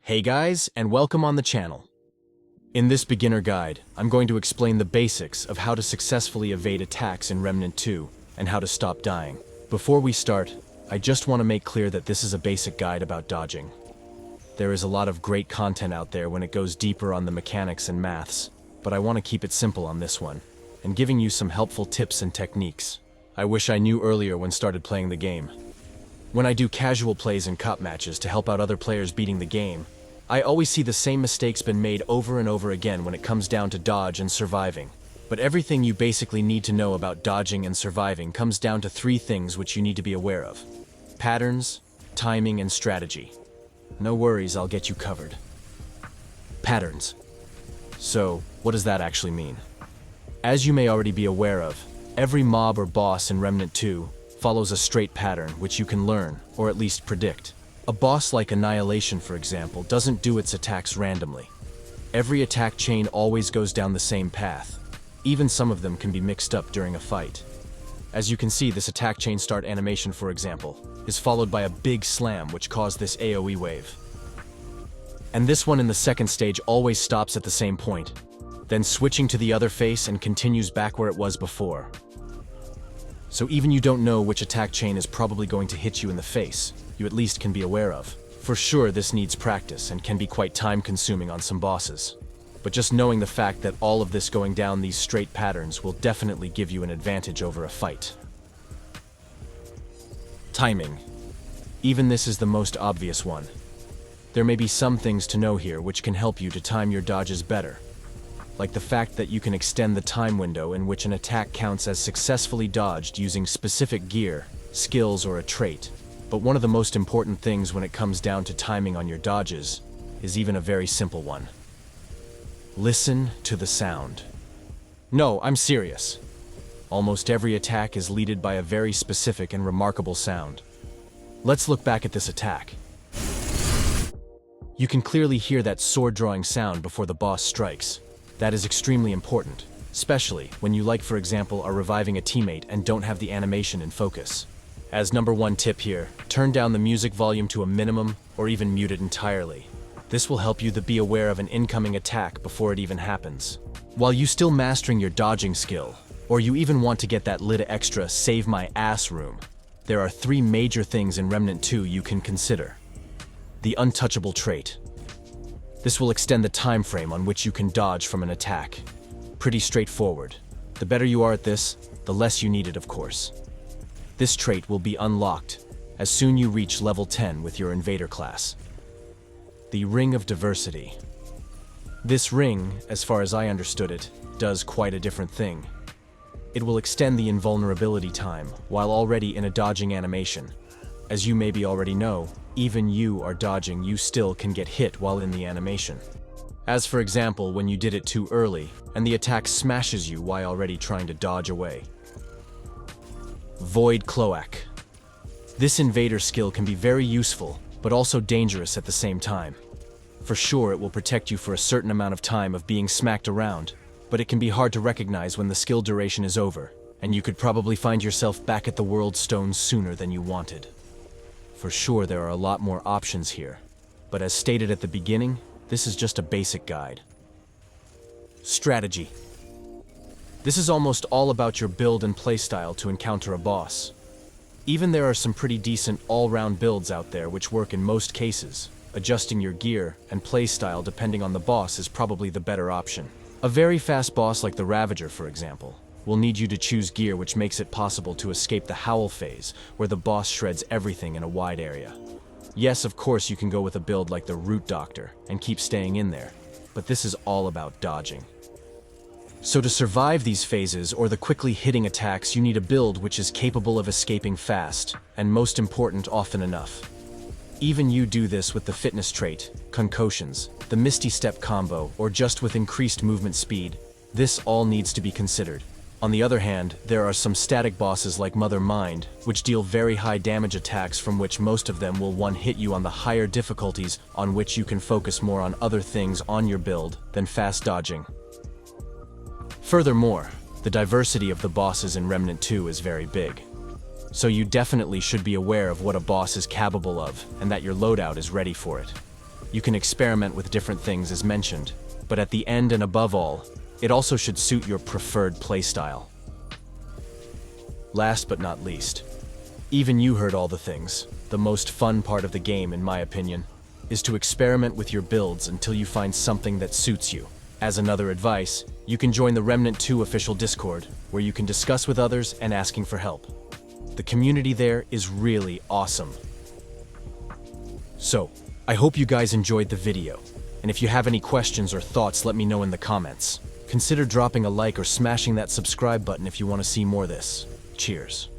Hey guys, and welcome on the channel. In this beginner guide, I'm going to explain the basics of how to successfully evade attacks in Remnant 2 and how to stop dying. Before we start, I just want to make clear that this is a basic guide about dodging. There is a lot of great content out there when it goes deeper on the mechanics and maths, but I want to keep it simple on this one, and giving you some helpful tips and techniques. I wish I knew earlier when started playing the game. When I do casual plays and cup matches to help out other players beating the game, I always see the same mistakes been made over and over again when it comes down to dodge and surviving. But everything you basically need to know about dodging and surviving comes down to three things which you need to be aware of: patterns, timing, and strategy. No worries, I'll get you covered. Patterns. So, what does that actually mean? As you may already be aware of, every mob or boss in Remnant 2 follows a straight pattern which you can learn, or at least predict. A boss like Annihilation, for example, doesn't do its attacks randomly. Every attack chain always goes down the same path. Even some of them can be mixed up during a fight. As you can see, this attack chain start animation, for example, is followed by a big slam which caused this AoE wave. And this one in the second stage always stops at the same point, then switching to the other face and continues back where it was before. So even you don't know which attack chain is probably going to hit you in the face, you at least can be aware of. For sure, this needs practice and can be quite time-consuming on some bosses. But just knowing the fact that all of this going down these straight patterns will definitely give you an advantage over a fight. Timing. Even this is the most obvious one. There may be some things to know here which can help you to time your dodges better, like the fact that you can extend the time window in which an attack counts as successfully dodged using specific gear, skills, or a trait. But one of the most important things when it comes down to timing on your dodges is even a very simple one. Listen to the sound. No, I'm serious. Almost every attack is leaded by a very specific and remarkable sound. Let's look back at this attack. You can clearly hear that sword-drawing sound before the boss strikes. That is extremely important, especially when you, like for example, are reviving a teammate and don't have the animation in focus. As number one tip here, turn down the music volume to a minimum or even mute it entirely. This will help you to be aware of an incoming attack before it even happens. While you still mastering your dodging skill, or you even want to get that little extra save my ass room, there are three major things in Remnant 2 you can consider. The untouchable trait. This will extend the time frame on which you can dodge from an attack. Pretty straightforward. The better you are at this, the less you need it, of course. This trait will be unlocked as soon you reach level 10 with your Invader class. The Ring of Diversity. This ring, as far as I understood it, does quite a different thing. It will extend the invulnerability time while already in a dodging animation. As you maybe already know, even you are dodging, you still can get hit while in the animation. As for example, when you did it too early and the attack smashes you while already trying to dodge away. Void Cloak. This invader skill can be very useful, but also dangerous at the same time. For sure, it will protect you for a certain amount of time of being smacked around, but it can be hard to recognize when the skill duration is over, and you could probably find yourself back at the World Stone sooner than you wanted. For sure, there are a lot more options here, but as stated at the beginning, this is just a basic guide. Strategy. This is almost all about your build and playstyle to encounter a boss. Even there are some pretty decent all-round builds out there which work in most cases. Adjusting your gear and playstyle depending on the boss is probably the better option. A very fast boss like the Ravager, for example, will need you to choose gear which makes it possible to escape the Howl phase, where the boss shreds everything in a wide area. Yes, of course you can go with a build like the Root Doctor and keep staying in there, but this is all about dodging. So to survive these phases or the quickly hitting attacks, you need a build which is capable of escaping fast, and most important, often enough. Even you do this with the fitness trait, concussions, the Misty Step combo, or just with increased movement speed. This all needs to be considered. On the other hand, there are some static bosses like Mother Mind, which deal very high damage attacks from which most of them will one-hit you on the higher difficulties on which you can focus more on other things on your build than fast dodging. Furthermore, the diversity of the bosses in Remnant 2 is very big. So you definitely should be aware of what a boss is capable of and that your loadout is ready for it. You can experiment with different things as mentioned, but at the end and above all, it also should suit your preferred playstyle. Last but not least, even you heard all the things. The most fun part of the game, in my opinion, is to experiment with your builds until you find something that suits you. As another advice, you can join the Remnant 2 official Discord, where you can discuss with others and asking for help. The community there is really awesome. So, I hope you guys enjoyed the video, and if you have any questions or thoughts, let me know in the comments. Consider dropping a like or smashing that subscribe button if you want to see more of this. Cheers.